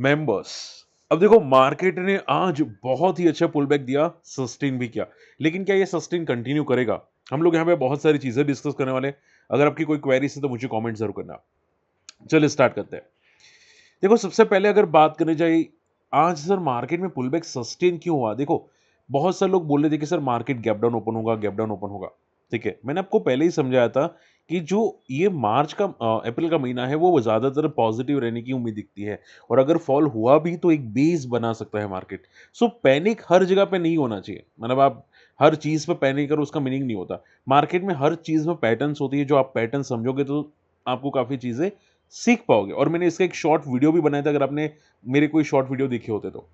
Members. अब देखो market ने आज बहुत ही अच्छा पुल बैक दिया, सस्टेन भी किया। लेकिन क्या ये सस्टेन कंटिन्यू करेगा? हम लोग यहाँ पे बहुत सारी चीज़ें डिस्कस करने वाले हैं। अगर आपकी कोई क्वेरीज़ है तो मुझे कमेंट ज़रूर करना। चलिए स्टार्ट करते हैं। देखो सबसे पहले अगर बात करनी चाहिए, आज सर मार्केट में पुल बैक सस्टेन क्यों हुआ? देखो, बहुत सारे लोग बोल रहे थे कि sir market gap down open होगा, गैप डाउन ओपन होगा। ठीक है, मैंने आपको पहले ही समझाया था कि जो ये मार्च का अप्रैल का महीना है वो ज़्यादातर पॉजिटिव रहने की उम्मीद दिखती है और अगर फॉल हुआ भी तो एक बेस बना सकता है मार्केट। सो पैनिक हर जगह पे नहीं होना चाहिए। मतलब आप हर चीज़ पे पैनिक करो उसका मीनिंग नहीं होता। मार्केट में हर चीज़ में पैटर्न्स होती है, जो आप पैटर्न समझोगे तो आपको काफ़ी चीज़ें सीख पाओगे और मैंने इसका एक शॉर्ट वीडियो भी बनाया था, अगर आपने मेरे कोई शॉर्ट वीडियो देखे होते तो।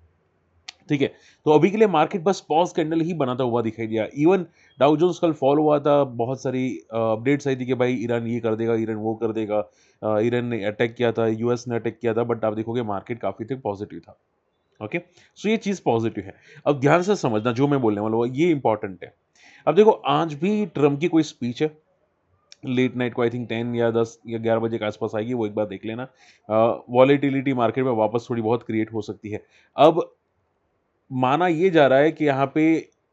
ठीक है, तो अभी के लिए मार्केट बस पॉज कैंडल ही बनाता हुआ दिखाई दिया। इवन डाउ जोन्स कल फॉल हुआ था, बहुत सारी अपडेट्स आई थी कि भाई ईरान ये कर देगा, ईरान वो कर देगा। ईरान ने अटैक किया था, यूएस ने अटैक किया था, बट आप देखोगे मार्केट काफी तक पॉजिटिव था। ओके, सो ये चीज पॉजिटिव है। अब ध्यान से समझना जो मैं बोलने वाला हूँ ये इंपॉर्टेंट है। अब देखो आज भी ट्रम्प की कोई स्पीच है, लेट नाइट को आई थिंक 10 या 10 या 11 बजे के आसपास आएगी, वो एक बार देख लेना। वॉलेटिलिटी मार्केट में वापस थोड़ी बहुत क्रिएट हो सकती है। अब माना ये जा रहा है कि यहाँ पे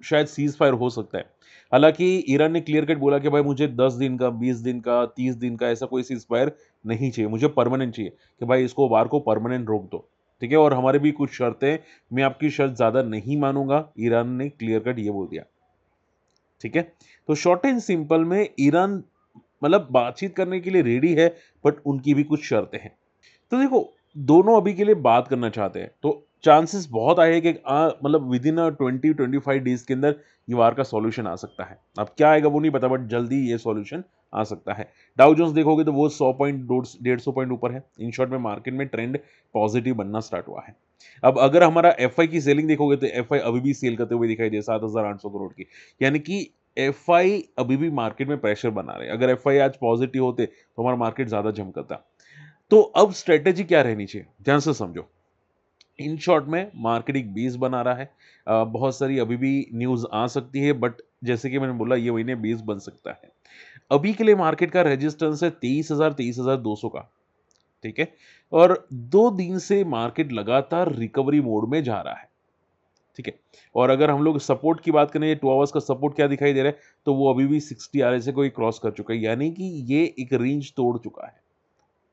शायद सीज़ फायर हो सकता है। हालाँकि ईरान ने क्लियर कट बोला कि भाई मुझे 10 दिन का, 20 दिन का, 30 दिन का ऐसा कोई सीज़ फायर नहीं चाहिए, मुझे परमानेंट चाहिए कि भाई इसको वार को परमानेंट रोक दो। ठीक है? और हमारे भी कुछ शर्तें, मैं आपकी शर्त ज़्यादा नहीं मानूँगा, ईरान ने क्लियर कट ये बोल दिया। ठीक है? तो शॉर्ट एंड सिंपल में ईरान मतलब बातचीत करने के लिए रेडी है, बट उनकी भी कुछ शर्तें हैं। तो देखो, दोनों अभी के लिए बात करना चाहते हैं, तो चांसेस बहुत आए हैं कि मतलब विदिन 20-25 डेज़ के अंदर ये वार का सॉल्यूशन आ सकता है। अब क्या आएगा वो नहीं पता, बट जल्दी ये सॉल्यूशन आ सकता है। डाउ जोन्स देखोगे तो वो 100 पॉइंट, 150 पॉइंट ऊपर है। इन शॉर्ट में मार्केट में ट्रेंड पॉजिटिव बनना स्टार्ट हुआ है। अब अगर हमारा एफआई की सेलिंग देखोगे तो एफआई अभी भी सेल करते हुए दिखाई दे 7,800 करोड़ की। यानी कि एफआई अभी भी मार्केट में प्रेशर बना रहे हैं। अगर एफआई आज पॉजिटिव होते तो हमारा मार्केट ज़्यादा झमकता। तो अब स्ट्रेटेजी क्या रहनी चाहिए? ध्यान से समझो। इन शॉर्ट में मार्केट एक बेस बना रहा है। बहुत सारी अभी भी न्यूज़ आ सकती है, बट जैसे कि मैंने बोला ये महीने बेस बन सकता है। अभी के लिए मार्केट का रेजिस्टेंस है 23,000 23,200 का। ठीक है? और 2 दिन से मार्केट लगातार रिकवरी मोड में जा रहा है। ठीक है? और अगर हम लोग सपोर्ट की बात करें, 2 आवर्स का सपोर्ट क्या दिखाई दे रहा है, तो वो अभी भी 60 आरएसए को ही क्रॉस कर चुका है। यानी कि ये एक रेंज तोड़ चुका है।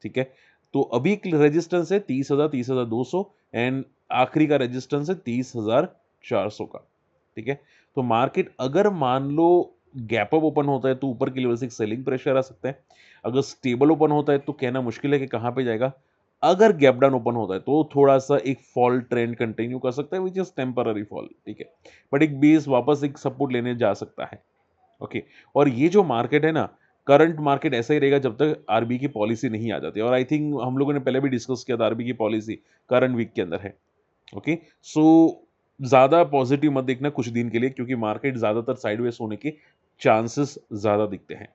ठीक है? तो अभी एक रेजिस्टेंस है 30,000 30,200 एंड आखिरी का रेजिस्टेंस है 30,400 का। ठीक है? तो मार्केट अगर मान लो गैप अप ओपन होता है तो ऊपर के लेवल से एक सेलिंग प्रेशर आ सकता है। अगर स्टेबल ओपन होता है तो कहना मुश्किल है कि कहाँ पे जाएगा। अगर गैप डाउन ओपन होता है तो थोड़ा-सा एक फॉल ट्रेंड कंटिन्यू कर सकता है, व्हिच इज़ टेम्परेरी फॉल। ठीक है? बट एक बेस वापस एक सपोर्ट लेने जा सकता है। ओके, और ये जो मार्केट है ना, करंट मार्केट ऐसा ही रहेगा जब तक आरबी की पॉलिसी नहीं आ जाती और आई थिंक हम लोगों ने पहले भी डिस्कस किया था आरबी की पॉलिसी करंट वीक के अंदर है। ओके, सो ज़्यादा पॉजिटिव मत देखना कुछ दिन के लिए, क्योंकि मार्केट ज़्यादातर साइडवेज होने के चांसेस ज़्यादा दिखते हैं।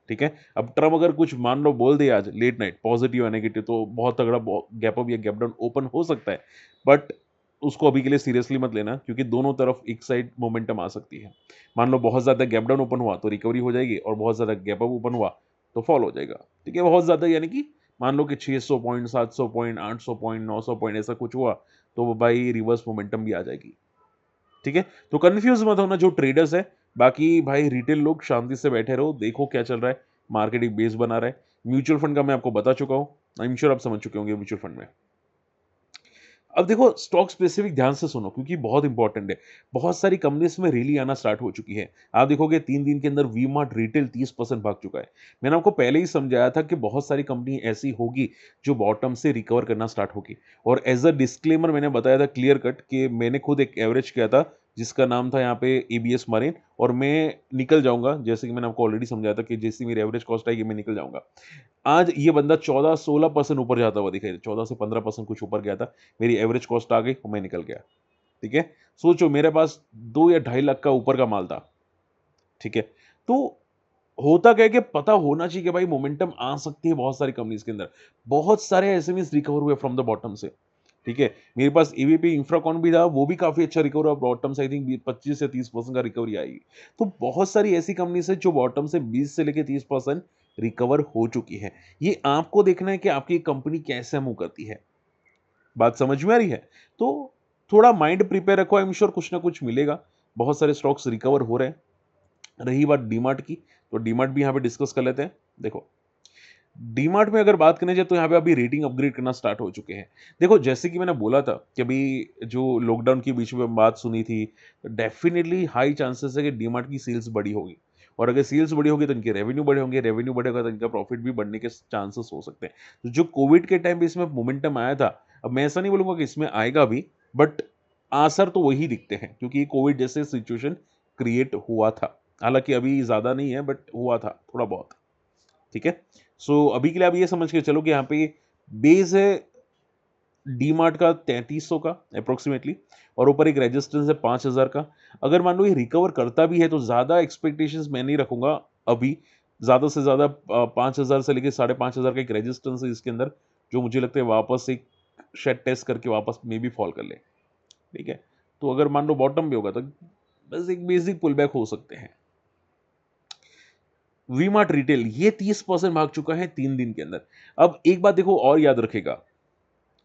ठीक है? अब ट्रम्प अगर कुछ मान लो बोल दे आज लेट नाइट पॉजिटिव या नेगेटिव, तो बहुत तगड़ा गैप अप या गैप डाउन ओपन हो सकता है। बट उसको अभी के लिए सीरियसली मत लेना, क्योंकि दोनों तरफ एक साइड मोमेंटम आ सकती है। मान लो बहुत ज़्यादा गैप डाउन ओपन हुआ तो रिकवरी हो जाएगी और बहुत ज़्यादा गैप अप ओपन हुआ तो फॉल हो जाएगा। ठीक है? बहुत ज़्यादा यानी कि मान लो कि 600 पॉइंट, 700 पॉइंट, 800 पॉइंट, 900 पॉइंट ऐसा कुछ हुआ तो वो भाई रिवर्स मोमेंटम भी आ जाएगी। ठीक है? तो कन्फ्यूज़ मत होना जो ट्रेडर्स हैं, बाकी भाई रिटेल लोग शांति से बैठे रहो, देखो क्या चल रहा है, मार्केट एक बेस बना रहा है। म्यूचुअल फंड का मैं आपको बता चुका हूँ, आई एम श्योर आप समझ चुके होंगे म्यूचुअल फंड में। अब देखो स्टॉक स्पेसिफिक ध्यान से सुनो क्योंकि बहुत इंपॉर्टेंट है। बहुत सारी कंपनीज में रैली आना स्टार्ट हो चुकी है। आप देखोगे 3 दिन के अंदर वी मार्ट रिटेल 30% भाग चुका है। मैंने आपको पहले ही समझाया था कि बहुत सारी कंपनी ऐसी होगी जो बॉटम से रिकवर करना स्टार्ट होगी। और एज अ डिस्क्लेमर मैंने बताया था क्लियर कट कि मैंने खुद एक एवरेज किया था जिसका नाम था यहाँ पे एबीएस मरीन, और मैं निकल जाऊंगा जैसे कि मैंने आपको ऑलरेडी समझाया था कि जैसी मेरी एवरेज कॉस्ट आएगी मैं निकल जाऊंगा। आज ये बंदा 14-16% ऊपर जाता हुआ दिखाई दे, 14 से 15% कुछ ऊपर गया था। मेरी एवरेज कॉस्ट आ गई और मैं निकल गया। ठीक है? सोचो मेरे पास 2 या ढाई लाख का ऊपर का माल था। ठीक है? तो होता क्या है कि पता होना चाहिए कि भाई मोमेंटम आ सकती है बहुत सारी कंपनीज के अंदर। बहुत सारे एसएमईज रिकवर हुए फ्रॉम द बॉटम से। ठीक है? मेरे पास एवीपी इंफ्राकॉन भी था, वो भी काफ़ी अच्छा रिकवर हुआ बॉटम से। आई थिंक 25 से 30% का रिकवरी आएगी। तो बहुत सारी ऐसी कंपनीज़ है जो बॉटम से 20 से लेके 30% रिकवर हो चुकी है। ये आपको देखना है कि आपकी कंपनी कैसे मूव करती है। बात समझ में आ रही है? तो थोड़ा माइंड प्रिपेयर रखो, आई एम श्योर कुछ ना कुछ मिलेगा। बहुत सारे स्टॉक्स रिकवर हो रहे हैं। रही बात डीमार्ट की, तो डीमार्ट भी यहाँ पे डिस्कस कर लेते हैं। देखो, डीमार्ट में अगर बात करने जाए तो यहाँ पे अभी रेटिंग अपग्रेड करना स्टार्ट हो चुके हैं। देखो, जैसे कि मैंने बोला था कि अभी जो लॉकडाउन के बीच में बात सुनी थी, डेफिनिटली हाई चांसेस है कि डीमार्ट की सेल्स बड़ी होगी, और अगर सेल्स बड़ी होगी तो इनके रेवेन्यू बड़े होंगे, रेवेन्यू बढ़ेगा तो इनका प्रॉफिट भी बढ़ने के चांसेस हो सकते हैं। तो जो कोविड के टाइम पे इसमें मोमेंटम आया था, अब मैं ऐसा नहीं बोलूंगा कि इसमें आएगा भी, बट आसर तो वही दिखते हैं, क्योंकि ये कोविड जैसे सिचुएशन क्रिएट हुआ था। हालांकि अभी ज्यादा नहीं है, बट हुआ था थोड़ा बहुत। ठीक है। सो अभी के लिए आप ये समझ के चलो कि यहाँ पे बेस है डीमार्ट का 3300 का अप्रोक्सीमेटली, और ऊपर एक रेजिस्टेंस है 5000 का। अगर मान लो ये रिकवर करता भी है तो ज्यादा एक्सपेक्टेशंस मैं नहीं रखूंगा अभी। ज्यादा से ज्यादा 5000 से लेकर 5500 का एक रेजिस्टेंस है इसके अंदर, जो मुझे लगता है वापस एक शेड टेस्ट करके वापस मे भी फॉल कर ले। ठीक है। तो अगर मान लो बॉटम भी होगा तो बस एक बेसिक पुल बैक हो सकते हैं। वीमार्ट रिटेल ये 30% भाग चुका है 3 दिन के अंदर। अब एक बात देखो और याद रखेगा,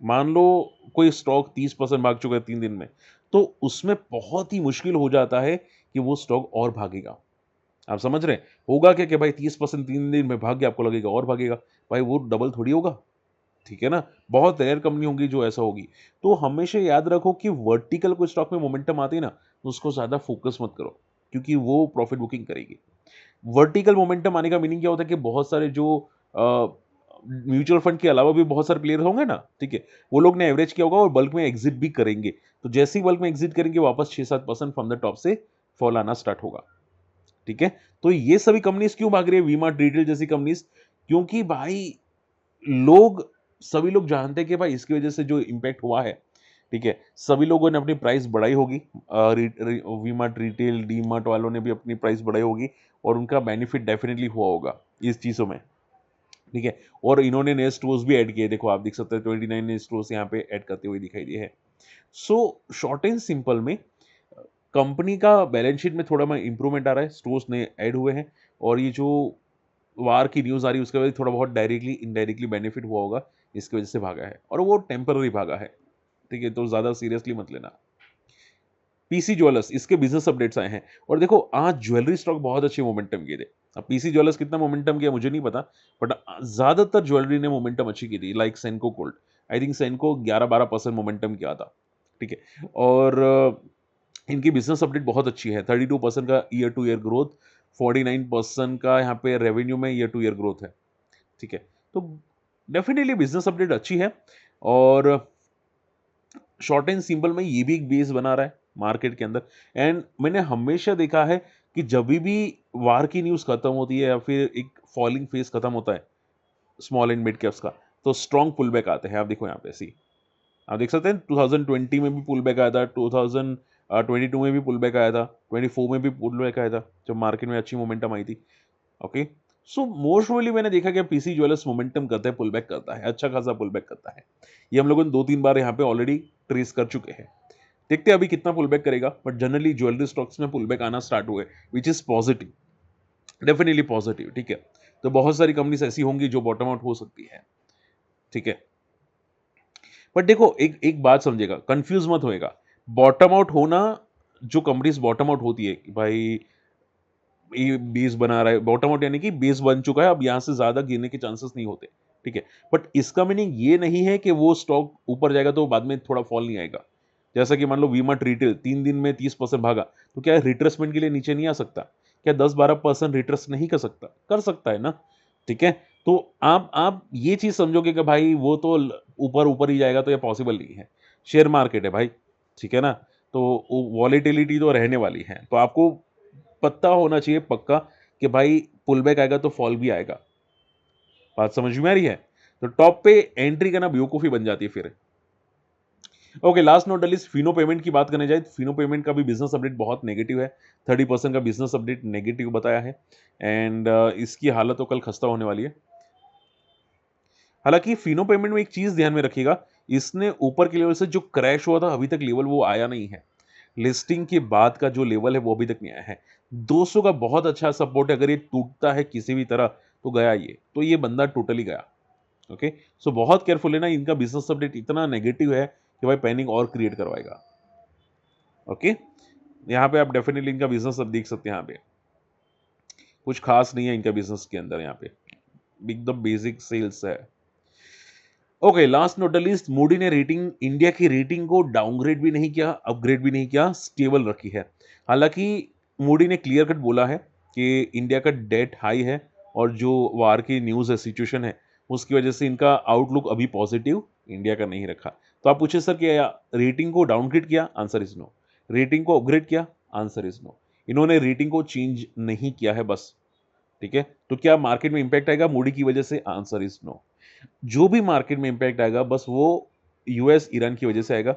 मान लो कोई स्टॉक 30% भाग चुका है 3 दिन में, तो उसमें बहुत ही मुश्किल हो जाता है कि वो स्टॉक और भागेगा। आप समझ रहे हैं? होगा क्या कि भाई 30% 3 दिन में भाग गया, आपको लगेगा और भागेगा। भाई वो डबल थोड़ी होगा। ठीक है ना? बहुत रेयर कंपनी होंगी जो ऐसा होगी। तो हमेशा याद रखो कि वर्टिकल कोई स्टॉक में मोमेंटम आती है ना, तो उसको ज्यादा फोकस मत करो, क्योंकि वो प्रॉफिट बुकिंग करेगी। वर्टिकल मोमेंटम आने का मीनिंग क्या होता है कि बहुत सारे जो म्यूचुअल फंड के अलावा भी बहुत सारे प्लेयर होंगे ना, ठीक है, वो लोग ने एवरेज किया होगा और बल्क में एग्जिट भी करेंगे। तो जैसे ही बल्क में एग्जिट करेंगे, वापस 6-7% फ्रॉम द टॉप से फॉल आना स्टार्ट होगा। ठीक है। तो ये सभी कंपनीज क्यों भाग रही है, वीमार्ट रिटेल जैसी कंपनीज? क्योंकि भाई लोग सभी लोग जानते हैं कि भाई इसकी वजह से जो इम्पैक्ट हुआ है, ठीक है, सभी लोगों ने अपनी प्राइस बढ़ाई होगी। वीमार्ट रिटेल डीमार्ट वालों ने भी अपनी प्राइस बढ़ाई होगी, और उनका बेनिफिट डेफिनेटली हुआ होगा इस चीज़ों में। ठीक है। और इन्होंने नए स्टोर्स भी ऐड किए, देखो आप देख सकते हैं 29 नए स्टोर्स यहाँ पे ऐड करते हुए दिखाई दिए हैं। सो शॉर्ट एंड सिंपल में कंपनी का बैलेंस शीट में थोड़ा में इंप्रूवमेंट आ रहा है, स्टोर्स नए ऐड हुए हैं, और ये जो वार की न्यूज़ आ रही है उसके वजह से थोड़ा बहुत डायरेक्टली इनडायरेक्टली बेनिफिट हुआ होगा, इसकी वजह से भागा है, और वो टेम्पररी भागा है। ठीक है, तो ज़्यादा सीरियसली मत लेना। पीसी ज्वेलर्स, इसके बिजनेस अपडेट्स आए हैं, और देखो आज ज्वेलरी स्टॉक बहुत अच्छे मोमेंटम किए थे। अब पीसी ज्वेलर्स कितना मोमेंटम किया मुझे नहीं पता, बट ज्यादातर ज्वेलरी ने मोमेंटम अच्छी की थी, like सेनको gold. I think सेनको 11-12% momentum किया था। ठीक है। और इनकी बिजनेस अपडेट बहुत अच्छी है, 32% का ईयर टू ईयर ग्रोथ, 49% का यहाँ पे रेवेन्यू में ईयर टू ईयर ग्रोथ है। ठीक है। तो डेफिनेटली बिजनेस अपडेट अच्छी है, और शॉर्ट एंड सिंपल में ये भी एक बेस बना रहा है मार्केट के अंदर। एंड मैंने हमेशा देखा है कि जब भी वार की न्यूज़ खत्म होती है या फिर एक फॉलिंग फेज खत्म होता है स्मॉल एंड मिड कैप्स का, तो स्ट्रॉन्ग पुल बैक आते हैं। आप देखो यहाँ पे सी, आप देख सकते हैं 2020 में भी पुल बैक आया था, 2022 में भी पुल बैक आया था, 24 में भी पुल बैक आया था, जब मार्केट में अच्छी मोमेंटम आई थी। ओके। सो मोस्ट प्रोबेबली मैंने देखा कि पीसी ज्वेलर्स मोमेंटम करता है, पुल बैक करता है, अच्छा खासा पुल बैक करता है। ये हम लोगों ने 2-3 बार यहाँ पे ऑलरेडी ट्रेस कर चुके हैं। देखते हैं अभी कितना पुल बैक करेगा, बट जनरली ज्वेलरी स्टॉक्स में पुल बैक आना स्टार्ट हुए, which is positive, definitely positive. ठीक है। तो बहुत सारी कंपनीज ऐसी होंगी जो बॉटम आउट हो सकती है। ठीक है। बट देखो, एक एक बात समझेगा, कंफ्यूज मत होएगा। बॉटम आउट होना, जो कंपनीज बॉटम आउट होती है कि भाई ये बेस बना रहा है, बॉटम आउट यानी कि बेस बन चुका है, अब यहां से ज्यादा गिरने के चांसेस नहीं होते। ठीक है। बट इसका मीनिंग ये नहीं है कि वो स्टॉक ऊपर जाएगा तो बाद में थोड़ा फॉल नहीं आएगा। जैसा कि मान लो वीमार्ट रिटेल 3 दिन में 30% भागा, तो क्या रिट्रेसमेंट के लिए नीचे नहीं आ सकता? क्या 10-12% रिट्रेस नहीं कर सकता? कर सकता है ना। ठीक है। तो आप ये चीज समझोगे कि भाई वो तो ऊपर ऊपर ही जाएगा, तो ये पॉसिबल नहीं है। शेयर मार्केट है भाई। ठीक है ना। तो वॉलेटिलिटी तो रहने वाली है, तो आपको पता होना चाहिए पक्का कि भाई पुल बैक आएगा तो फॉल भी आएगा। बात समझ में आ रही है? तो टॉप पे एंट्री करना बेवकूफी बन जाती है फिर। ओके, लास्ट नोट डलिस फिनो पेमेंट की बात करने जाए तो फिनो पेमेंट का भी बिजनेस अपडेट बहुत नेगेटिव है। 30% का बिजनेस अपडेट नेगेटिव बताया है, एंड इसकी हालत तो कल खस्ता होने वाली है। हालांकि फिनो पेमेंट में एक चीज ध्यान में रखिएगा, इसने ऊपर के लेवल से जो क्रैश हुआ था, अभी तक लेवल वो आया नहीं है। लिस्टिंग के बाद का जो लेवल है वो अभी तक नहीं आया है। 200 का बहुत अच्छा सपोर्ट है, अगर ये टूटता है किसी भी तरह तो गया ये, तो ये बंदा टोटली गया। ओके, सो बहुत केयरफुल है ना, इनका बिजनेस अपडेट इतना नेगेटिव है कि भाई पैनिक और क्रिएट करवाएगा। ओके, यहाँ पे आप डेफिनेटली इनका बिजनेस अब देख सकते हैं, यहाँ पे कुछ खास नहीं है इनका बिजनेस के अंदर, यहाँ पे बिग द बेसिक सेल्स है। Okay, last not the least, Moody ने रेटिंग, इंडिया की रेटिंग को डाउनग्रेड भी नहीं किया, अपग्रेड भी नहीं किया, स्टेबल रखी है। हालांकि मूडी ने क्लियर कट बोला है कि इंडिया का डेट हाई है और जो वार की न्यूज़ है, सिचुएशन है, उसकी वजह से इनका आउटलुक अभी पॉजिटिव इंडिया का नहीं रखा। तो आप पूछे सर कि रेटिंग को डाउनग्रेड किया, आंसर इज नो। रेटिंग को अपग्रेड किया, आंसर इज नो। इन्होंने रेटिंग को चेंज नहीं किया है बस, ठीक है। तो क्या मार्केट में इंपैक्ट आएगा मूडी की वजह से, आंसर इज नो। जो भी मार्केट में इंपैक्ट आएगा बस वो यूएस ईरान की वजह से आएगा।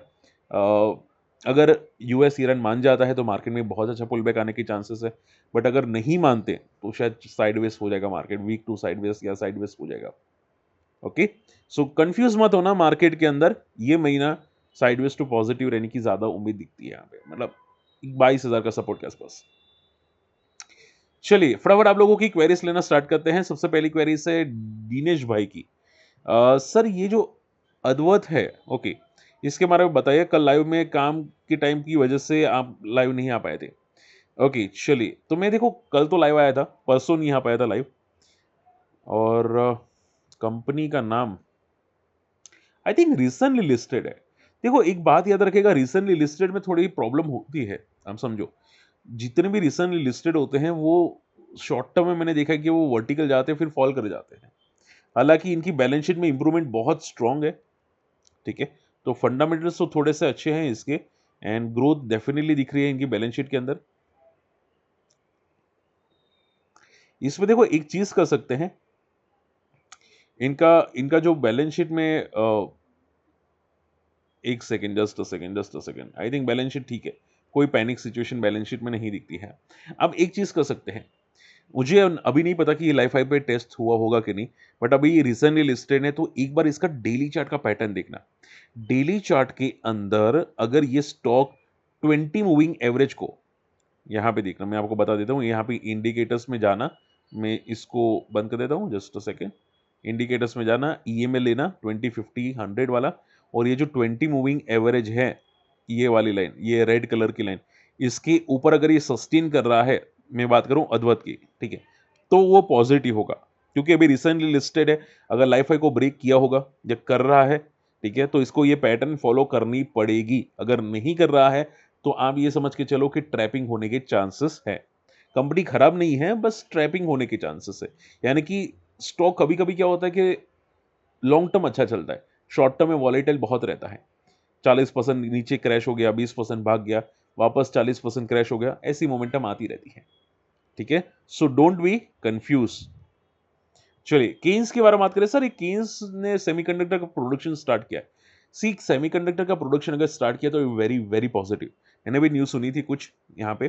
अगर यूएस ईरान मान जाता है तो मार्केट में बहुत अच्छा पुल बैक आने की चांसेस है, बट अगर नहीं मानते तो शायद साइडवेज हो जाएगा मार्केट, वीक टू साइडवेज या साइडवेज हो जाएगा। ओके, सो कंफ्यूज मत होना, मार्केट के अंदर ये महीना साइडवेज टू पॉजिटिव रहने की ज्यादा उम्मीद दिखती है यहाँ पे, मतलब 22,000 का सपोर्ट के आसपास। चलिए फटाफट आप लोगों की क्वेरीज लेना स्टार्ट करते हैं। सबसे पहली क्वेरी है दिनेश भाई की। सर ये जो अद्वैत है, ओके, इसके बारे में बताइए, कल लाइव में काम के टाइम की वजह से आप लाइव नहीं आ पाए थे। ओके चलिए, तो मैं देखो कल तो लाइव आया था, परसों नहीं आ पाया था लाइव। और कंपनी का नाम आई थिंक रिसेंटली लिस्टेड है। देखो एक बात याद रखेगा, रिसेंटली लिस्टेड में थोड़ी प्रॉब्लम होती है, आप समझो। जितने भी रिसेंटली लिस्टेड होते हैं वो शॉर्ट टर्म में मैंने देखा है कि वो वर्टिकल जाते हैं फिर फॉल कर जाते हैं। हालांकि इनकी बैलेंस शीट में इंप्रूवमेंट बहुत स्ट्रांग है, ठीक है। तो फंडामेंटल्स तो थोड़े से अच्छे हैं इसके, एंड ग्रोथ डेफिनेटली दिख रही है इनकी बैलेंस शीट के अंदर। इसमें देखो एक चीज कर सकते हैं, इनका इनका जो बैलेंस शीट में एक second, just a second, I think balance sheet ठीक है, कोई पैनिक सिचुएशन बैलेंस शीट में नहीं दिखती है। अब एक चीज कर सकते हैं, मुझे अभी नहीं पता कि ये लाइफ हाई पे टेस्ट हुआ होगा कि नहीं, बट अभी ये रिसेंटली लिस्टेड है, तो एक बार इसका डेली चार्ट का पैटर्न देखना। डेली चार्ट के अंदर अगर ये स्टॉक 20 मूविंग एवरेज को यहां पे देखना, मैं आपको बता देता हूं, यहां पे इंडिकेटर्स में जाना, मैं इसको बंद कर देता हूं, जस्ट अ सेकेंड। इंडिकेटर्स में जाना, ईएमए लेना 20, 50, 100 वाला, और ये जो 20 मूविंग एवरेज है, ये वाली लाइन, ये रेड कलर की लाइन, इसके ऊपर अगर ये सस्टेन कर रहा है, मैं बात करूं अद्वैत की, ठीक है, तो वो पॉजिटिव होगा, क्योंकि अभी रिसेंटली लिस्टेड है। अगर लाइफ हाई को ब्रेक किया होगा या कर रहा है, ठीक है, तो इसको ये पैटर्न फॉलो करनी पड़ेगी। अगर नहीं कर रहा है तो आप ये समझ के चलो कि ट्रैपिंग होने के चांसेस है। कंपनी खराब नहीं है, बस ट्रैपिंग होने के चांसेस है। यानी कि स्टॉक कभी कभी क्या होता है कि लॉन्ग टर्म अच्छा चलता है, शॉर्ट टर्म में वॉलेटाइल बहुत रहता है। 40% नीचे क्रैश हो गया, 20% भाग गया, वापस 40% क्रैश हो गया, ऐसी मोमेंटम आती रहती है, ठीक है। So don't be confuse. चलिए केन्स के बारे में बात करें। सर केन्स ने सेमीकंडक्टर का प्रोडक्शन स्टार्ट किया है। सी सेमीकंडक्टर का प्रोडक्शन अगर स्टार्ट किया तो वेरी वेरी पॉजिटिव, मैंने भी न्यूज़ सुनी थी कुछ यहाँ पे,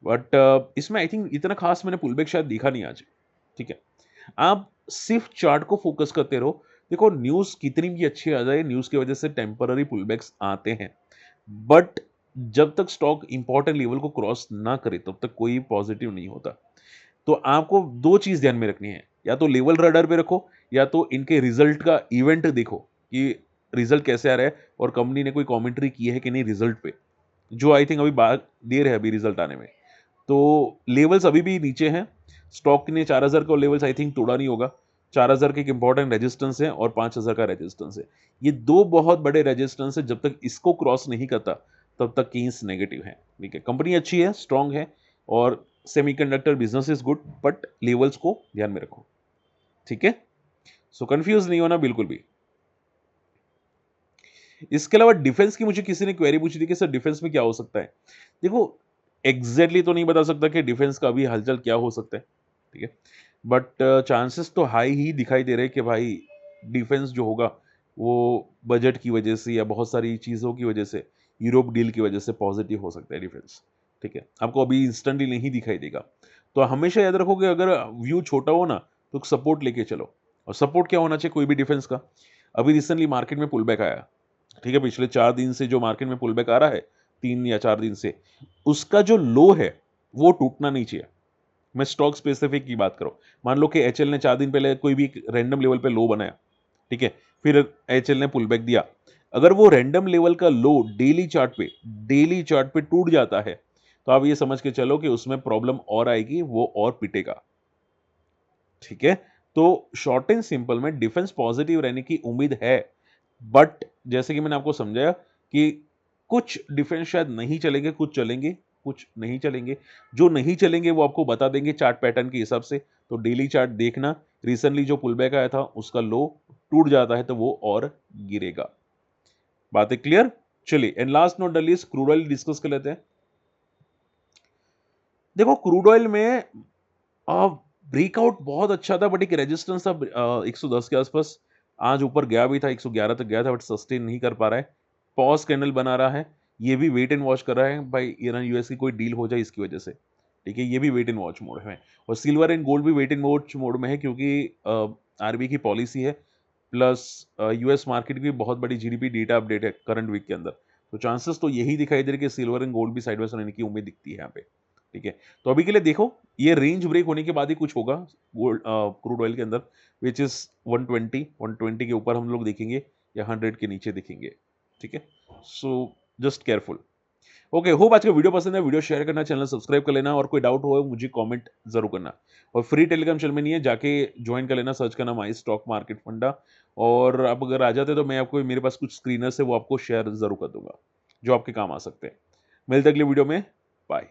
बट इसमें आई थिंक इतना खास मैंने पुलबैक शायद दिखा नहीं आज, ठीक है। आप सिर्फ चार्ट को फोकस करते रहो। देखो न्यूज़ कितनी भी अच्छी आ जाए, न्यूज़ की वजह से टेम्पररी पुलबैक्स आते हैं, बट जब तक स्टॉक इंपॉर्टेंट लेवल को क्रॉस ना करे तब तक कोई पॉजिटिव नहीं होता। तो आपको दो चीज ध्यान में रखनी है, या तो लेवल रडार पे रखो, या तो इनके रिजल्ट का इवेंट देखो कि रिजल्ट कैसे आ रहा है, और कंपनी ने कोई कमेंट्री की है कि नहीं रिजल्ट पे, जो आई थिंक अभी बात देर है अभी रिजल्ट आने में। तो लेवल्स अभी भी नीचे हैं, स्टॉक ने 4,000 का लेवल्स आई थिंक तोड़ा नहीं होगा। 4,000 के एक इंपॉर्टेंट रेजिस्टेंस है और 5,000 का रेजिस्टेंस है, ये दो बहुत बड़े रेजिस्टेंस है। जब तक इसको क्रॉस नहीं करता तब तक केन्स नेगेटिव है, ठीक है। कंपनी अच्छी है, स्ट्रांग है, और semiconductor business is good, but levels को ध्यान में रखो, ठीक है। सो कंफ्यूज नहीं होना बिल्कुल भी। इसके अलावा डिफेंस की मुझे किसी ने क्वेरी पूछी थी कि सर डिफेंस में क्या हो सकता है। देखो एग्जैक्टली तो नहीं बता सकता कि डिफेंस का अभी हलचल क्या हो सकता है, ठीक है, बट चांसेस तो हाई ही दिखाई दे रहे हैं कि भाई डिफेंस जो होगा वो बजट की वजह से या बहुत सारी चीज़ों की वजह से, यूरोप डील की वजह से पॉजिटिव हो सकता है डिफेंस, ठीक है। आपको अभी इंस्टेंटली नहीं दिखाई देगा, तो हमेशा याद रखो कि अगर व्यू छोटा हो ना तो सपोर्ट लेके चलो। और सपोर्ट क्या होना चाहिए कोई भी डिफेंस का, अभी रिसेंटली मार्केट में पुल बैक आया, ठीक है, पिछले 4 दिन से जो मार्केट में पुल बैक आ रहा है, 3 या 4 दिन से, उसका जो लो है वो टूटना नहीं चाहिए। मैं स्टॉक स्पेसिफिक की बात करूं, मान लो कि एचएल ने 4 दिन पहले कोई भी रैंडम लेवल पे लो बनाया, ठीक है, फिर एचएल ने पुल बैक दिया। अगर वो रैंडम लेवल का लो डेली चार्ट पे टूट जाता है, तो आप ये समझ के चलो कि उसमें प्रॉब्लम और आएगी, वो और पिटेगा। ठीक है, तो शॉर्ट एंड सिंपल में डिफेंस पॉजिटिव रहने की उम्मीद है, बट जैसे कि मैंने आपको समझाया कि कुछ डिफेंस शायद नहीं चलेंगे, कुछ चलेंगे, कुछ नहीं चलेंगे। जो नहीं चलेंगे वो आपको बता देंगे चार्ट पैटर्न के हिसाब से। तो डेली चार्ट देखना, रिसेंटली जो पुल बैक आया था उसका लो टूट जाता है तो वो और गिरेगा। बातें क्लियर? चलिए, and last not the least crude oil discuss कर लेते हैं। देखो, क्रूड ऑयल में ब्रेकआउट बहुत अच्छा था, बट एक रेजिस्टेंस था 110 के आसपास। आज ऊपर गया भी था, 111 तक गया था, बट सस्टेन नहीं कर पा रहा है। पॉज कैंडल बना रहा है। ये भी वेट एंड वॉच कर रहा है भाई, ईरान यूएस की कोई डील हो जाए इसकी वजह से। ठीक है, ये भी वेट एंड वॉच मोड में है। और सिल्वर एंड गोल्ड भी वेट एंड वॉच मोड में है, क्योंकि आरबी की पॉलिसी है, प्लस यूएस मार्केट की बहुत बड़ी जीडीपी डेटा अपडेट है करंट वीक के अंदर। तो चांसेस तो यही दिखाई दे रहे कि सिल्वर एंड गोल्ड भी साइडवेज रहने की उम्मीद दिखती है यहाँ पे। ठीक है, तो अभी के लिए देखो, ये रेंज ब्रेक होने के बाद ही कुछ होगा गोल्ड क्रूड ऑयल के अंदर, विच इज 120 के ऊपर हम लोग देखेंगे या 100 के नीचे देखेंगे। ठीक है, so just careful. Okay, hope आज का वीडियो पसंद है, वीडियो शेयर करना, चैनल सब्सक्राइब कर लेना, और कोई डाउट हो मुझे कमेंट जरूर करना। और फ्री टेलीग्राम चैनल में नहीं है, जाके ज्वाइन कर लेना, सर्च करना माई स्टॉक मार्केट फंडा। और आप अगर आ जाते तो मैं आपको, मेरे पास कुछ स्क्रीनर्स है वो आपको शेयर जरूर कर दूंगा जो आपके काम आ सकते हैं। मिलते अगले वीडियो में, बाय।